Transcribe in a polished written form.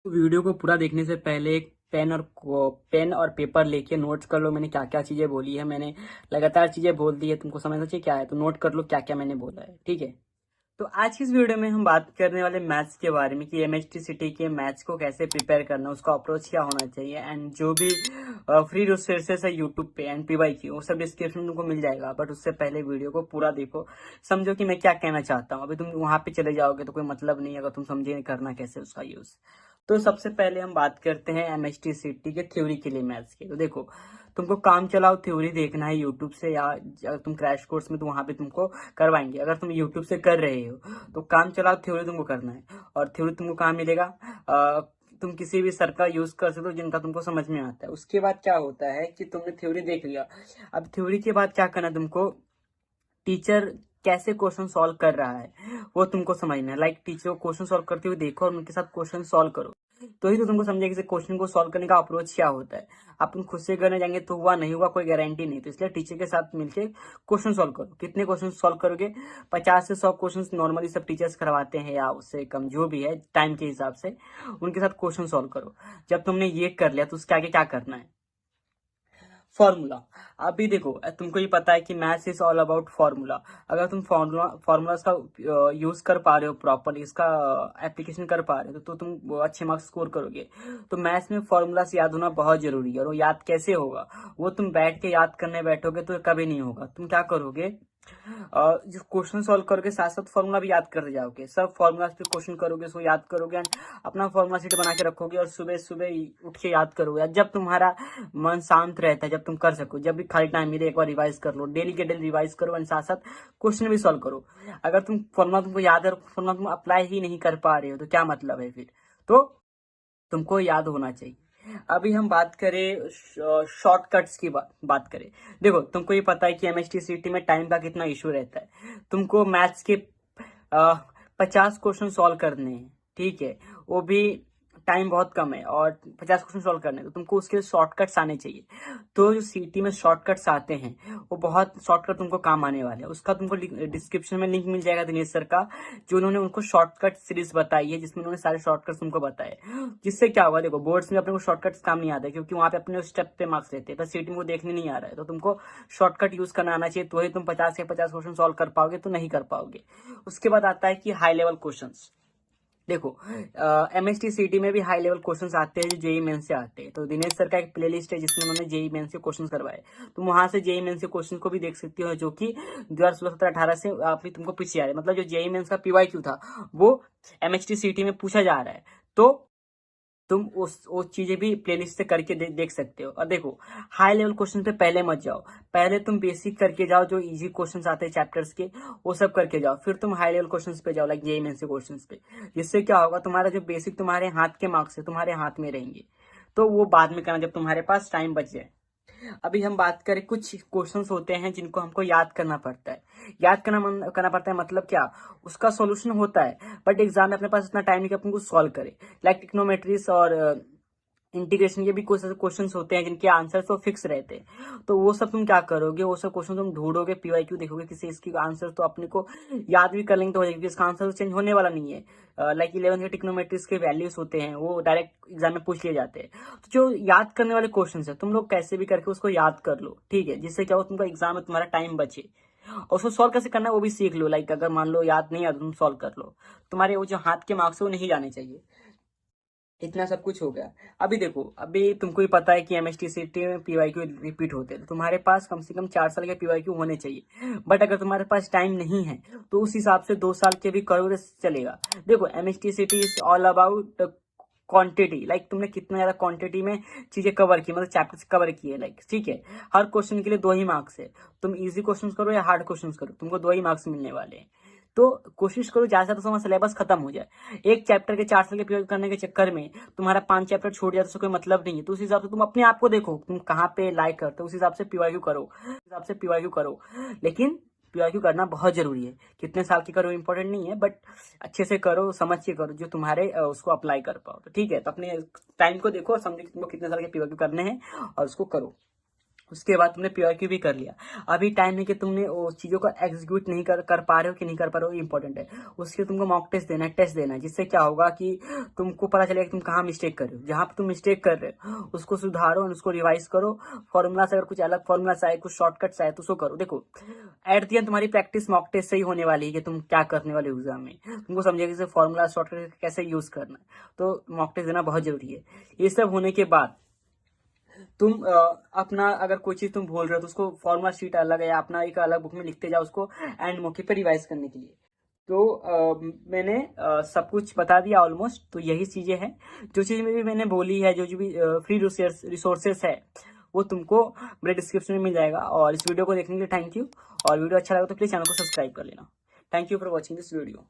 Video को पूरा देखने से पहले एक पेन और पेपर लेके नोट्स कर लो। मैंने क्या क्या चीजें बोली है, मैंने लगातार चीजें बोल दी है, तुमको समझना चाहिए क्या है, तो नोट कर लो क्या क्या मैंने बोला है। ठीक है। तो आज की इस वीडियो में हम बात करने वाले मैथ्स के बारे में कि एमएचटी सिटी के मैथ्स को कैसे प्रिपेयर करना, उसका अप्रोच क्या होना चाहिए, एंड जो भी फ्री रिसोर्सेस है यूट्यूब पे एंड पीवाई की, वो सब डिस्क्रिप्शन में तुमको मिल जाएगा। बट उससे पहले वीडियो को पूरा देखो, समझो कि मैं क्या कहना चाहता हूँ। अभी तुम वहां पे चले जाओगे तो कोई मतलब नहीं अगर तुम समझे करना कैसे उसका यूज। तो सबसे पहले हम बात करते हैं एमएचटी सिटी के थ्योरी के लिए मैथ्स के। तो देखो, तुमको काम चलाओ थ्योरी देखना है यूट्यूब से, या अगर तुम क्रैश कोर्स में तो वहां पे तुमको करवाएंगे। अगर तुम यूट्यूब से कर रहे हो तो काम चलाओ थ्योरी तुमको करना है। और थ्योरी तुमको कहाँ मिलेगा? तुम किसी भी सर का यूज कर सकते हो जिनका तुमको समझ में आता है। उसके बाद क्या होता है कि तुमने थ्योरी देख लिया। अब थ्योरी के बाद क्या करना है तुमको? टीचर कैसे क्वेश्चन सॉल्व कर रहा है वो तुमको समझना है। लाइक टीचर को क्वेश्चन सॉल्व करते हुए देखो और उनके साथ क्वेश्चन सॉल्व करो, तो ही तो तुमको समझेगा कि क्वेश्चन को सॉल्व करने का अप्रोच क्या होता है। आप तुम खुद से करने जाएंगे तो हुआ नहीं हुआ कोई गारंटी नहीं। तो इसलिए टीचर के साथ मिलकर क्वेश्चन सॉल्व करो। कितने क्वेश्चन सॉल्व करोगे? 50 से 100 क्वेश्चन नॉर्मली सब टीचर्स करवाते हैं, या उससे कम जो भी है टाइम के हिसाब से उनके साथ क्वेश्चन सॉल्व करो। जब तुमने ये कर लिया तो उसके आगे क्या करना है? फॉर्मूला। अभी देखो, तुमको ये पता है कि maths is all about formula. अगर तुम फॉर्मूलाज का यूज कर पा रहे हो प्रॉपरली, इसका एप्लीकेशन कर पा रहे हो तो तुम अच्छे मार्क्स स्कोर करोगे। तो मैथ्स में फॉर्मूलाज याद होना बहुत जरूरी है। और वो याद कैसे होगा? वो तुम बैठ के याद करने बैठोगे तो कभी नहीं होगा। तुम क्या करोगे? जो क्वेश्चन सॉल्व करोगे साथ साथ फॉर्मूला भी याद करते जाओगे। सब फॉर्मूला पे क्वेश्चन करोगे, उसको याद करोगे एंड अपना फॉर्मूला शीट बना के रखोगे और सुबह सुबह उठ के याद करोगे। जब तुम्हारा मन शांत रहता है, जब तुम कर सको, जब भी खाली टाइम मिले एक बार रिवाइज कर लो। डेली के डेली रिवाइज करो एंड साथ साथ क्वेश्चन भी सॉल्व करो। अगर तुम फॉर्मूला तुमको याद है और फॉर्मूला तुम अप्लाई ही नहीं कर पा रहे हो तो क्या मतलब है फिर? तो तुमको याद होना चाहिए। अभी हम बात करें शॉर्टकट्स की बात करें। देखो, तुमको ये पता है कि एमएचटी सीटी में टाइम का कितना इशू रहता है। तुमको मैथ्स के 50 क्वेश्चन सॉल्व करने हैं, ठीक है, वो भी टाइम बहुत कम है और 50 क्वेश्चन सॉल्व करने हैं, तो तुमको उसके शॉर्टकट्स आने चाहिए। तो जो सीटी में शॉर्टकट्स आते हैं वो बहुत शॉर्टकट तुमको काम आने वाले हैं। उसका तुमको डिस्क्रिप्शन में लिंक मिल जाएगा दिनेश सर का, जो उन्होंने उनको शॉर्टकट सीरीज बताई है जिसमें उन्होंने सारे शॉर्टकट्स तुमको बताए। जिससे क्या होगा, देखो बोर्ड्स में अपने को शॉर्टकट्स काम नहीं आता है क्योंकि वहां पे अपने स्टेप पे मार्क्स रहते हैं, पर सीटी में वो देखने नहीं आ रहा है। तो तुमको शॉर्टकट यूज करना आना चाहिए, तो ही तुम 50 के 50 क्वेश्चन सॉल्व कर पाओगे, तो नहीं कर पाओगे। उसके बाद आता है कि हाई लेवल क्वेश्चन। देखो, एमएसटी सीटी में भी हाई लेवल क्वेश्चंस आते हैं जो जेई मेन से आते हैं। तो दिनेश सर का एक प्लेलिस्ट है जिसमें उन्होंने जेई मेन से क्वेश्चंस करवाए। तुम वहां से जेई मेन से क्वेश्चन को भी देख सकती हो, जो कि 2016-17-18 से अभी तुमको पीछे आ रहे हैं। मतलब जो जेई मेन का पीवाईक्यू था वो एमएचटी सीटी में पूछा जा रहा है। तो तुम उस वो चीजें भी प्लेलिस्ट से करके देख सकते हो। और देखो, हाई लेवल क्वेश्चन पे पहले मत जाओ। पहले तुम बेसिक करके जाओ, जो इजी क्वेश्चंस आते हैं चैप्टर्स के वो सब करके जाओ, फिर तुम हाई लेवल क्वेश्चंस पे जाओ, लाइक जेईई मेंस के क्वेश्चंस पे। जिससे क्या होगा, तुम्हारा जो बेसिक तुम्हारे हाथ के मार्क्स है तुम्हारे हाथ में रहेंगे। तो वो बाद में करना जब तुम्हारे पास टाइम बच जाए। अभी हम बात करें, कुछ क्वेश्चंस होते हैं जिनको हमको याद करना पड़ता है। याद करना पड़ता है मतलब क्या? उसका सॉल्यूशन होता है बट एग्जाम में अपने पास इतना टाइम नहीं कि अपन को सॉल्व करे। लाइक टिक्नोमेट्रीज और इंटीग्रेशन के भी कुछ ऐसे क्वेश्चंस होते हैं जिनके आंसर तो फिक्स रहते हैं। तो वो सब तुम क्या करोगे? वो सब क्वेश्चन तुम ढूंढोगे, पीवाईक्यू देखोगे किसी इसकी आंसर तो अपने को याद भी कर लेंगे तो हो जाएगा, क्योंकि इसका आंसर तो चेंज होने वाला नहीं है। लाइक 11 के टिक्नोमेट्रीज के वैल्यूज होते हैं वो डायरेक्ट एग्जाम में पूछ लिए जाते हैं। तो जो याद करने वाले क्वेश्चन है तुम लोग कैसे भी करके उसको याद कर लो, ठीक है, जिससे क्या हो तुमका एग्जाम में तुम्हारा टाइम बचे। और उसको सॉल्व कैसे करना है वो भी सीख लो। लाइक अगर मान लो याद नहीं आता तुम सॉल्व कर लो, तुम्हारे वो जो हाथ के मार्क्स है वो नहीं जाने चाहिए। इतना सब कुछ हो गया। अभी देखो, अभी तुमको ही पता है कि एमएसटी सीटी में पीवाईक्यू रिपीट होते हैं, तो तुम्हारे पास कम से कम 4 साल के पीवाईक्यू होने चाहिए। बट अगर तुम्हारे पास टाइम नहीं है तो उस हिसाब से 2 साल के भी करोगे चलेगा। देखो, एमएसटी सीटी is all about quantity. Like तुमने कितना ज्यादा क्वांटिटी में चीजें कवर की, मतलब चैप्टर्स कवर किए, लाइक ठीक है। हर क्वेश्चन के लिए 2 ही मार्क्स है। तुम इजी क्वेश्चन करो या हार्ड क्वेश्चन करो, तुमको 2 ही मार्क्स मिलने वाले हैं। तो कोशिश करो ज्यादा से ज्यादा समय सिलेबस खत्म हो जाए। एक चैप्टर के 4 साल के पीरियड करने के चक्कर में तुम्हारा 5 चैप्टर छूट जाए तो उससे कोई मतलब नहीं है। तो उस हिसाब से तुम अपने आप को देखो तुम कहाँ पे लाइक करते हो, उस हिसाब से पीवाईक्यू करो, उस हिसाब से पीवाईक्यू करो। लेकिन पीवाईक्यू करना बहुत जरूरी है। कितने साल की करो इंपॉर्टेंट नहीं है, बट अच्छे से करो, समझ के करो, जो तुम्हारे उसको अप्लाई कर पाओ। तो ठीक है, तो अपने टाइम को देखो और समझो कि तुमको कितने साल के पीवाईक्यू करने हैं और उसको करो। उसके बाद तुमने PYQ भी कर लिया। अभी टाइम है कि तुमने वो चीज़ों को एग्जीक्यूट नहीं कर पा रहे हो कि नहीं कर पा रहे हो, इंपॉर्टेंट है। उसके लिए तुमको मॉक टेस्ट देना है, टेस्ट देना है, जिससे क्या होगा कि तुमको पता चलेगा कि तुम कहाँ मिस्टेक कर रहे हो। जहाँ पे तुम मिस्टेक कर रहे हो उसको सुधारो और उसको रिवाइज करो। फॉर्मूला से अगर कुछ अलग फॉर्मूला आए, कुछ शॉर्टकट्स आए तो उसको करो। देखो एट द एंड तुम्हारी प्रैक्टिस मॉक टेस्ट से ही होने वाली है कि तुम क्या करने वाले हो एग्जाम में। तुमको समझेगा कि फॉर्मूला शॉर्टकट कैसे यूज करना है, तो मॉक टेस्ट देना बहुत जरूरी है। ये सब होने के बाद तुम अपना अगर कोई चीज तुम भूल रहे हो तो उसको फॉर्मुला शीट अलग है या अपना एक अलग बुक में लिखते जाओ उसको एंड मौके पर रिवाइज करने के लिए। तो मैंने सब कुछ बता दिया ऑलमोस्ट। तो यही चीजें हैं जो चीज में भी मैंने बोली है, जो जो भी फ्री रिसोर्सेस है वो तुमको मेरे डिस्क्रिप्शन में मिल जाएगा। और इस वीडियो को देखने के लिए थैंक यू। और वीडियो अच्छा लगा तो प्लीज चैनल को सब्सक्राइब कर लेना। Thank you for watching this video.